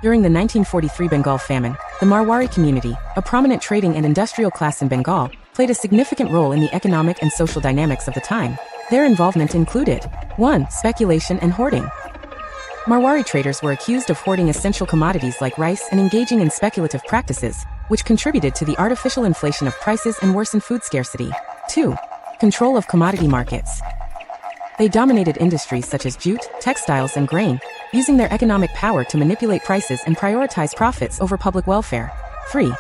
During the 1943 Bengal famine, the Marwari community, a prominent trading and industrial class in Bengal, played a significant role in the economic and social dynamics of the time. Their involvement included 1. Speculation and hoarding. Marwari traders were accused of hoarding essential commodities like rice and engaging in speculative practices, which contributed to the artificial inflation of prices and worsened food scarcity. 2. Control of commodity markets. They dominated industries such as jute, textiles, and grain, using their economic power to manipulate prices and prioritize profits over public welfare. 3.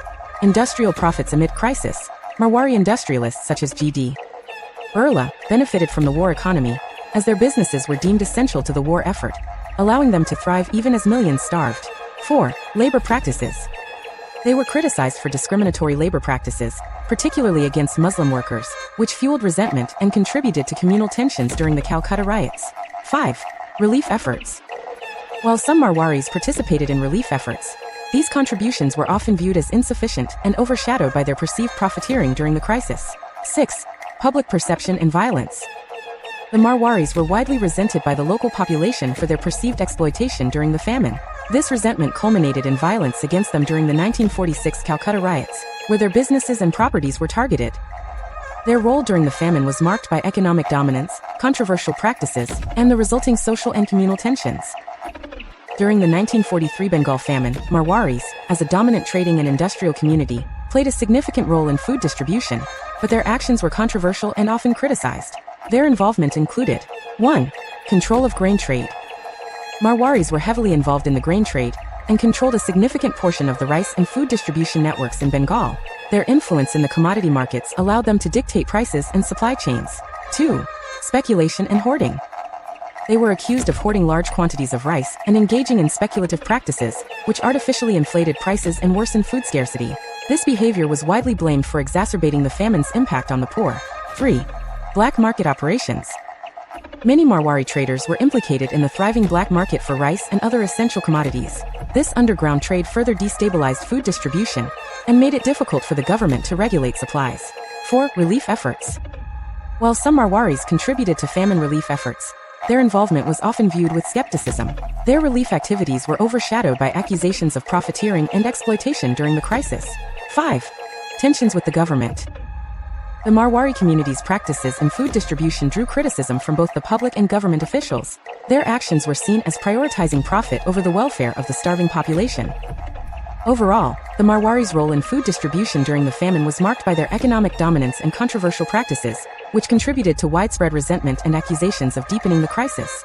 Industrial profits amid crisis. Marwari industrialists such as G.D. Birla benefited from the war economy, as their businesses were deemed essential to the war effort, allowing them to thrive even as millions starved. 4. Labor practices. They were criticized for discriminatory labor practices, particularly against Muslim workers, which fueled resentment and contributed to communal tensions during the Calcutta riots. 5. Relief efforts. While some Marwaris participated in relief efforts, these contributions were often viewed as insufficient and overshadowed by their perceived profiteering during the crisis. 6. Public perception and violence. The Marwaris were widely resented by the local population for their perceived exploitation during the famine. This resentment culminated in violence against them during the 1946 Calcutta riots, where their businesses and properties were targeted. Their role during the famine was marked by economic dominance, controversial practices, and the resulting social and communal tensions. During the 1943 Bengal famine, Marwaris, as a dominant trading and industrial community, played a significant role in food distribution, but their actions were controversial and often criticized. Their involvement included 1. Control of grain trade. Marwaris were heavily involved in the grain trade and controlled a significant portion of the rice and food distribution networks in Bengal. Their influence in the commodity markets allowed them to dictate prices and supply chains. 2. Speculation and hoarding. They were accused of hoarding large quantities of rice and engaging in speculative practices, which artificially inflated prices and worsened food scarcity. This behavior was widely blamed for exacerbating the famine's impact on the poor. 3. Black market operations. Many Marwari traders were implicated in the thriving black market for rice and other essential commodities. This underground trade further destabilized food distribution and made it difficult for the government to regulate supplies. 4. Relief efforts. While some Marwaris contributed to famine relief efforts, their involvement was often viewed with skepticism. Their relief activities were overshadowed by accusations of profiteering and exploitation during the crisis. 5. Tensions with the government. The Marwari community's practices in food distribution drew criticism from both the public and government officials. Their actions were seen as prioritizing profit over the welfare of the starving population. Overall, the Marwari's role in food distribution during the famine was marked by their economic dominance and controversial practices, which contributed to widespread resentment and accusations of deepening the crisis.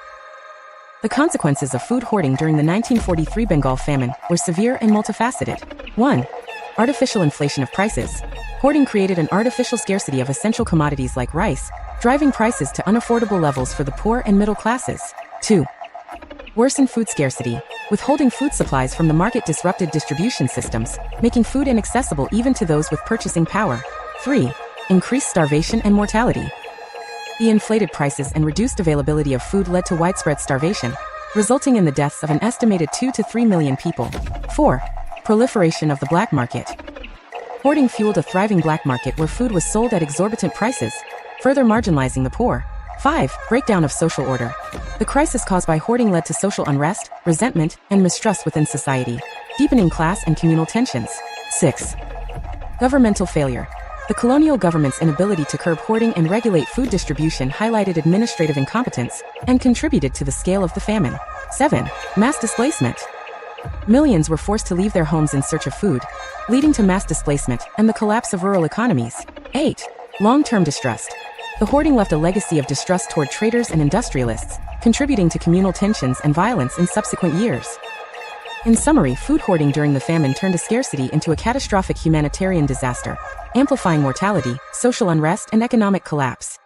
The consequences of food hoarding during the 1943 Bengal famine were severe and multifaceted. 1. Artificial inflation of prices. Hoarding created an artificial scarcity of essential commodities like rice, driving prices to unaffordable levels for the poor and middle classes. 2. Worsened food scarcity. Withholding food supplies from the market disrupted distribution systems, making food inaccessible even to those with purchasing power. 3. Increased starvation and mortality. The inflated prices and reduced availability of food led to widespread starvation, resulting in the deaths of an estimated 2 to 3 million people. 4. Proliferation of the black market. Hoarding fueled a thriving black market where food was sold at exorbitant prices, further marginalizing the poor. 5. Breakdown of social order. The crisis caused by hoarding led to social unrest, resentment, and mistrust within society, deepening class and communal tensions. 6. Governmental failure. The colonial government's inability to curb hoarding and regulate food distribution highlighted administrative incompetence and contributed to the scale of the famine. 7. Mass displacement. Millions were forced to leave their homes in search of food, leading to mass displacement and the collapse of rural economies. 8. Long-term distrust. The hoarding left a legacy of distrust toward traders and industrialists, contributing to communal tensions and violence in subsequent years. In summary, food hoarding during the famine turned a scarcity into a catastrophic humanitarian disaster, amplifying mortality, social unrest, and economic collapse.